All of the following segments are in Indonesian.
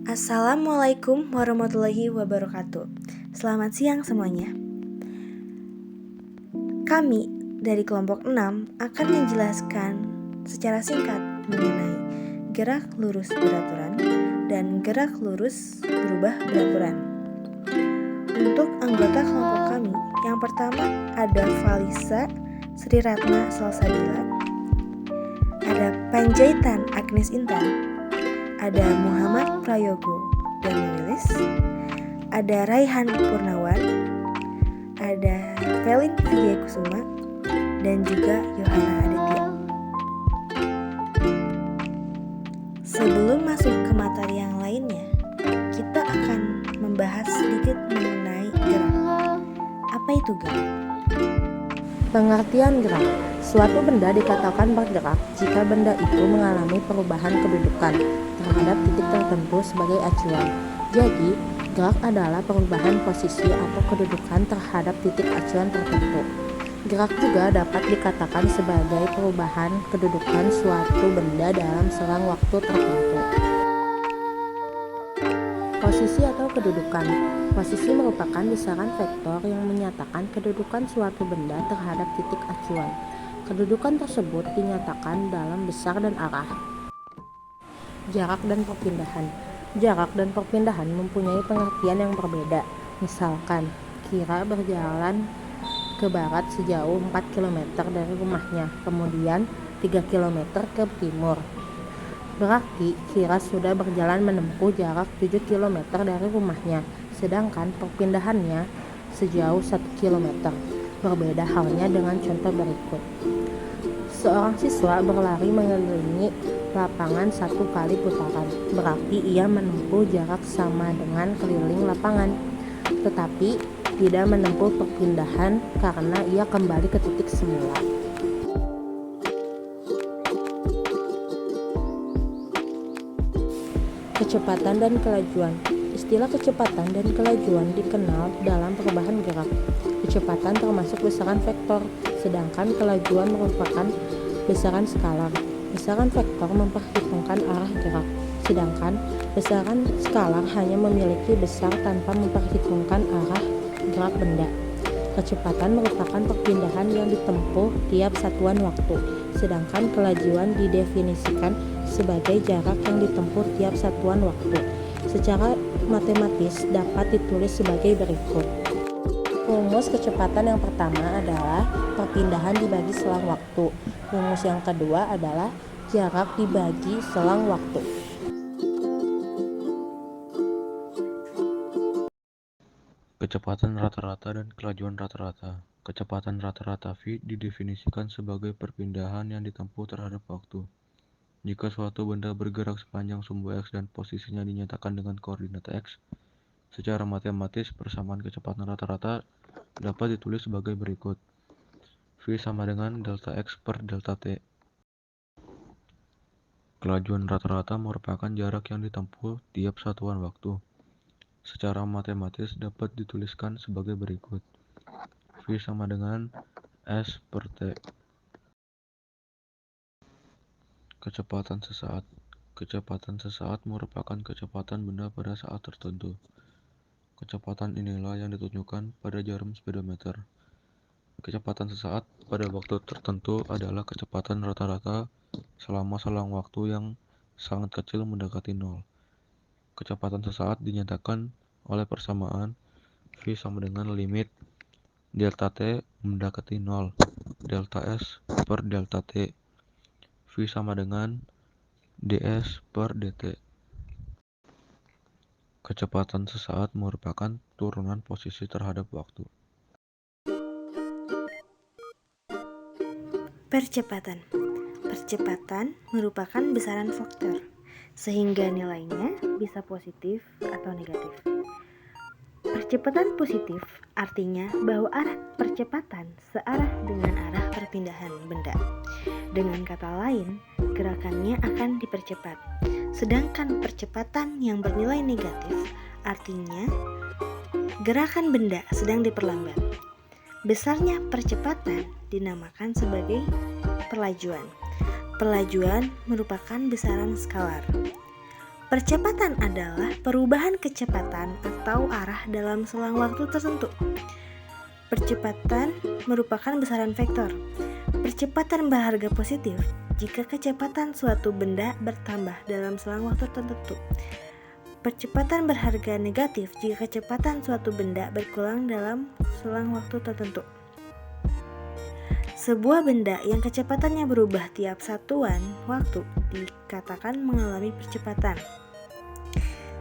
Assalamualaikum warahmatullahi wabarakatuh. Selamat siang semuanya. Kami dari kelompok 6 akan menjelaskan secara singkat mengenai gerak lurus beraturan dan gerak lurus berubah beraturan. Untuk anggota kelompok kami, yang pertama ada Valisa Sri Ratna Salsabila, ada Panjaitan Agnes Intan, ada Muhammad Prayogo dan Wilis, ada Raihan Purnawan, ada Velin Vijayakusuma, dan juga Yohana Aditya. Sebelum masuk ke materi yang lainnya, kita akan membahas sedikit mengenai gerak. Apa itu gerak? Pengertian gerak. Suatu benda dikatakan bergerak jika benda itu mengalami perubahan kedudukan terhadap titik tertentu sebagai acuan. Jadi, gerak adalah perubahan posisi atau kedudukan terhadap titik acuan tertentu. Gerak juga dapat dikatakan sebagai perubahan kedudukan suatu benda dalam selang waktu tertentu. Posisi atau kedudukan. Posisi merupakan besaran vektor yang menyatakan kedudukan suatu benda terhadap titik acuan. Kedudukan tersebut dinyatakan dalam besar dan arah. Jarak dan perpindahan. Jarak dan perpindahan mempunyai pengertian yang berbeda. Misalkan, Kira berjalan ke barat sejauh 4 km dari rumahnya, kemudian 3 km ke timur. Berarti Kira sudah berjalan menempuh jarak 7 km dari rumahnya, sedangkan perpindahannya sejauh 1 km. Berbeda halnya dengan contoh berikut. Seorang siswa berlari mengelilingi lapangan 1 kali putaran, berarti ia menempuh jarak sama dengan keliling lapangan, tetapi tidak menempuh perpindahan karena ia kembali ke titik semula. Kecepatan dan kelajuan. Istilah kecepatan dan kelajuan dikenal dalam perubahan gerak. Kecepatan termasuk besaran vektor, sedangkan kelajuan merupakan besaran skalar. Besaran vektor memperhitungkan arah gerak, sedangkan besaran skalar hanya memiliki besar tanpa memperhitungkan arah gerak benda. Kecepatan merupakan perpindahan yang ditempuh tiap satuan waktu, sedangkan kelajuan didefinisikan sebagai jarak yang ditempuh tiap satuan waktu. Secara matematis dapat ditulis sebagai berikut. Rumus kecepatan yang pertama adalah perpindahan dibagi selang waktu. Rumus yang kedua adalah jarak dibagi selang waktu. Kecepatan rata-rata dan kelajuan rata-rata. Kecepatan rata-rata v didefinisikan sebagai perpindahan yang ditempuh terhadap waktu. Jika suatu benda bergerak sepanjang sumbu x dan posisinya dinyatakan dengan koordinat x, secara matematis persamaan kecepatan rata-rata dapat ditulis sebagai berikut. V sama dengan delta x per delta t. Kelajuan rata-rata merupakan jarak yang ditempuh tiap satuan waktu. Secara matematis dapat dituliskan sebagai berikut. V sama dengan S per T. Kecepatan sesaat. Kecepatan sesaat merupakan kecepatan benda pada saat tertentu. Kecepatan inilah yang ditunjukkan pada jarum speedometer. Kecepatan sesaat pada waktu tertentu adalah kecepatan rata-rata selama selang waktu yang sangat kecil mendekati nol. Kecepatan sesaat dinyatakan oleh persamaan V sama dengan limit delta T mendekati 0, delta S per delta T. V sama dengan ds per dt. Kecepatan sesaat merupakan turunan posisi terhadap waktu. Percepatan. Percepatan merupakan besaran vektor, sehingga nilainya bisa positif atau negatif. Percepatan positif artinya bahwa arah percepatan searah dengan arah perpindahan benda. Dengan kata lain, gerakannya akan dipercepat. Sedangkan percepatan yang bernilai negatif artinya gerakan benda sedang diperlambat. Besarnya percepatan dinamakan sebagai perlajuan. Perlajuan merupakan besaran skalar. Percepatan adalah perubahan kecepatan atau arah dalam selang waktu tertentu. Percepatan merupakan besaran vektor. Percepatan berharga positif jika kecepatan suatu benda bertambah dalam selang waktu tertentu. Percepatan berharga negatif jika kecepatan suatu benda berkurang dalam selang waktu tertentu. Sebuah benda yang kecepatannya berubah tiap satuan waktu dikatakan mengalami percepatan.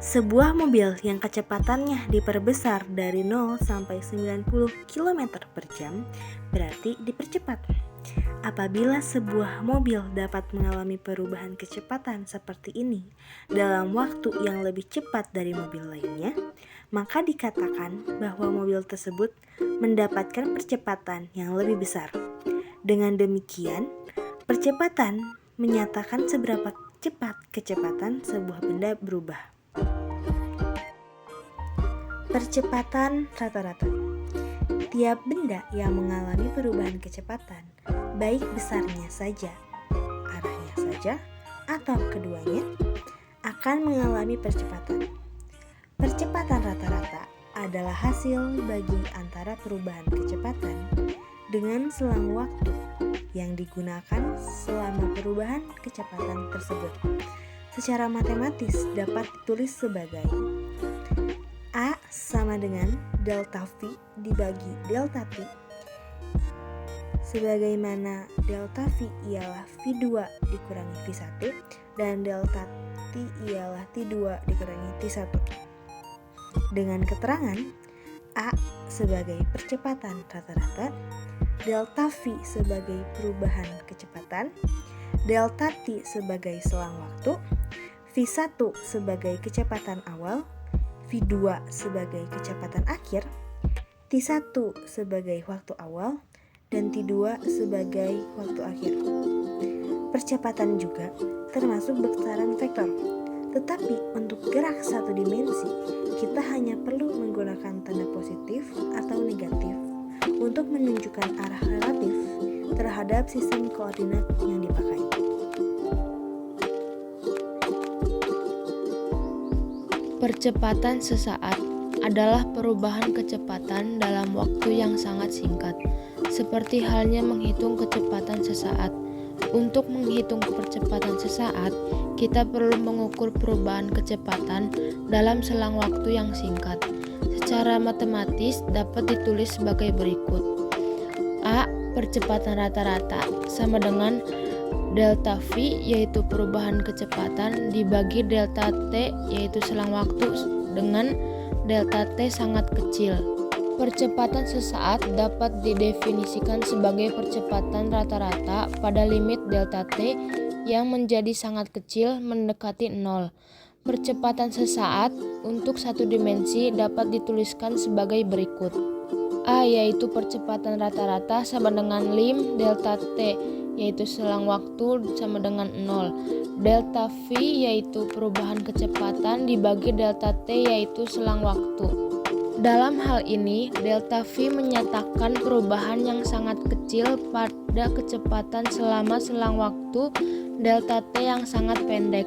Sebuah mobil yang kecepatannya diperbesar dari 0 sampai 90 km per jam berarti dipercepat. Apabila sebuah mobil dapat mengalami perubahan kecepatan seperti ini dalam waktu yang lebih cepat dari mobil lainnya, maka dikatakan bahwa mobil tersebut mendapatkan percepatan yang lebih besar. Dengan demikian, percepatan menyatakan seberapa cepat kecepatan sebuah benda berubah. Percepatan rata-rata. Tiap benda yang mengalami perubahan kecepatan, baik besarnya saja, arahnya saja, atau keduanya, akan mengalami percepatan. Percepatan rata-rata adalah hasil bagi antara perubahan kecepatan dengan selang waktu yang digunakan selama perubahan kecepatan tersebut. Secara matematis dapat ditulis sebagai A sama dengan delta V dibagi delta T, sebagaimana delta V ialah V2 dikurangi V1 dan delta T ialah T2 dikurangi T1. Dengan keterangan A sebagai percepatan rata-rata, delta V sebagai perubahan kecepatan, delta T sebagai selang waktu, V1 sebagai kecepatan awal, V2 sebagai kecepatan akhir, T1 sebagai waktu awal, dan T2 sebagai waktu akhir. Percepatan juga termasuk besaran vektor. Tetapi untuk gerak satu dimensi, kita hanya perlu menggunakan tanda positif atau negatif untuk menunjukkan arah relatif terhadap sistem koordinat yang dipakai. Percepatan sesaat adalah perubahan kecepatan dalam waktu yang sangat singkat, seperti halnya menghitung kecepatan sesaat. Untuk menghitung percepatan sesaat, kita perlu mengukur perubahan kecepatan dalam selang waktu yang singkat. Secara matematis dapat ditulis sebagai berikut. A. Percepatan rata-rata sama dengan delta V yaitu perubahan kecepatan dibagi delta T yaitu selang waktu dengan delta T sangat kecil. Percepatan sesaat dapat didefinisikan sebagai percepatan rata-rata pada limit delta T yang menjadi sangat kecil mendekati 0. Percepatan sesaat untuk satu dimensi dapat dituliskan sebagai berikut. A yaitu percepatan rata-rata sama dengan lim delta T yaitu selang waktu sama dengan 0. Delta V yaitu perubahan kecepatan dibagi delta T yaitu selang waktu. Dalam hal ini, delta V menyatakan perubahan yang sangat kecil pada kecepatan selama selang waktu delta T yang sangat pendek.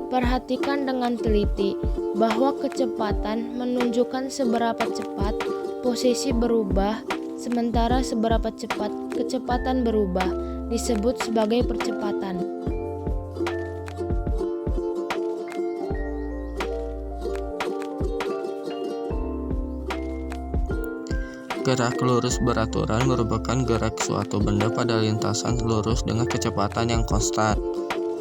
Perhatikan dengan teliti bahwa kecepatan menunjukkan seberapa cepat posisi berubah, sementara seberapa cepat kecepatan berubah disebut sebagai percepatan. Gerak lurus beraturan merupakan gerak suatu benda pada lintasan lurus dengan kecepatan yang konstan.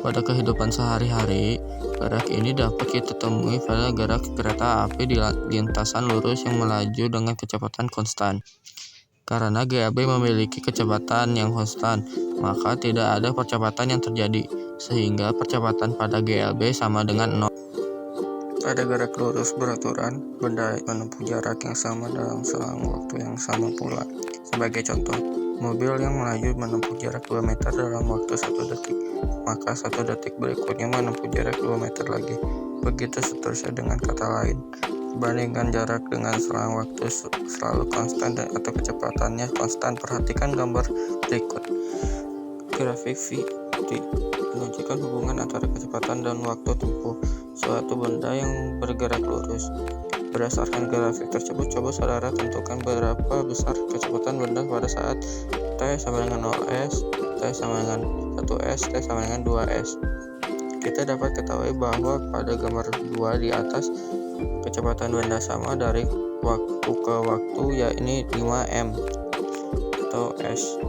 Pada kehidupan sehari-hari, gerak ini dapat kita temui pada gerak kereta api di lintasan lurus yang melaju dengan kecepatan konstan. Karena GAB memiliki kecepatan yang konstan, maka tidak ada percepatan yang terjadi, sehingga percepatan pada GLB sama dengan 0. Pada gerak lurus beraturan, benda menempuh jarak yang sama dalam selang waktu yang sama pula. Sebagai contoh, mobil yang melaju menempuh jarak 2 meter dalam waktu 1 detik, maka 1 detik berikutnya menempuh jarak 2 meter lagi. Begitu seterusnya. Dengan kata lain, bandingkan jarak dengan selang waktu selalu konstan atau kecepatannya konstan. Perhatikan gambar berikut. Grafik V menunjukkan hubungan antara kecepatan dan waktu tempuh. suatu benda yang bergerak lurus. Berdasarkan grafik tersebut, coba saudara tentukan berapa besar kecepatan benda pada saat T sama dengan 0s, T sama dengan 1s, T sama dengan 2s. Kita dapat ketahui bahwa pada gambar 2 di atas, kecepatan benda sama dari waktu ke waktu, yakni 5m atau s.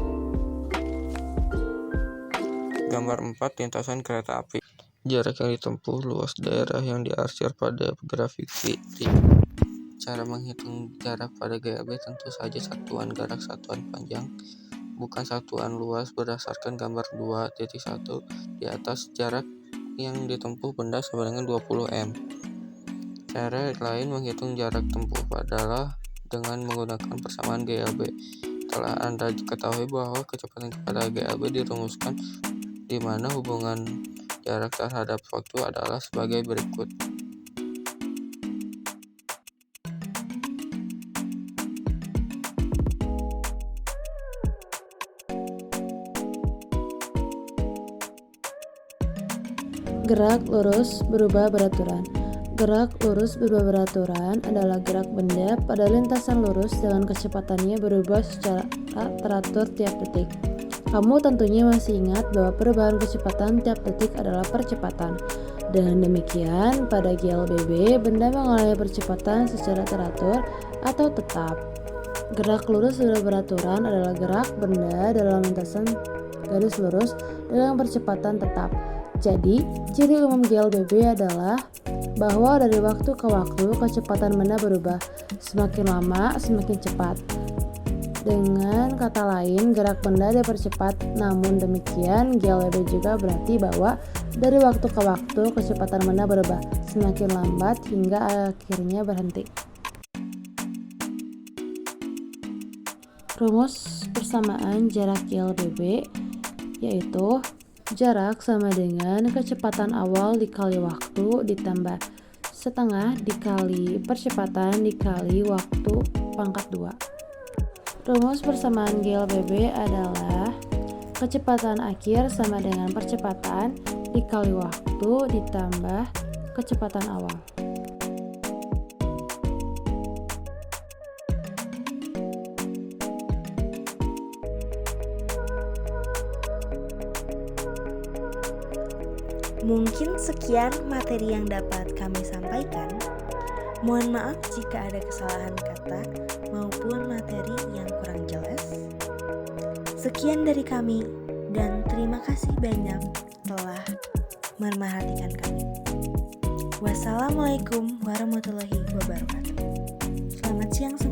Gambar 4, lintasan kereta api. Jarak yang ditempuh, luas daerah yang diarsir pada grafik titik. Cara menghitung jarak pada GAB tentu saja satuan jarak satuan panjang, bukan satuan luas. Berdasarkan gambar 2.1 di atas, jarak yang ditempuh benda sama dengan 20m. Cara lain menghitung jarak tempuh adalah dengan menggunakan persamaan GAB. Telah Anda ketahui bahwa kecepatan pada GAB dirumuskan di mana hubungan jarak terhadap waktu adalah sebagai berikut. Gerak lurus berubah beraturan. Gerak lurus berubah beraturan adalah gerak benda pada lintasan lurus dengan kecepatannya berubah secara teratur tiap detik. Kamu tentunya masih ingat bahwa perubahan kecepatan tiap detik adalah percepatan. Dengan demikian, pada GLBB, benda mengalami percepatan secara teratur atau tetap. Gerak lurus berubah beraturan adalah gerak benda dalam lintasan garis lurus dengan percepatan tetap. Jadi, ciri umum GLBB adalah bahwa dari waktu ke waktu kecepatan benda berubah, semakin lama semakin cepat. Dengan kata lain, gerak benda dipercepat. Namun demikian, GLBB juga berarti bahwa dari waktu ke waktu kecepatan benda berubah, semakin lambat hingga akhirnya berhenti. Rumus persamaan jarak GLBB yaitu jarak sama dengan kecepatan awal dikali waktu ditambah setengah dikali percepatan dikali waktu pangkat 2. Rumus persamaan GLBB adalah kecepatan akhir sama dengan percepatan dikali waktu ditambah kecepatan awal. Mungkin sekian materi yang dapat kami sampaikan. Mohon maaf jika ada kesalahan kata maupun materi yang kurang jelas. Sekian dari kami dan terima kasih banyak telah memerhatikan kami. Wassalamualaikum warahmatullahi wabarakatuh. Selamat siang semua.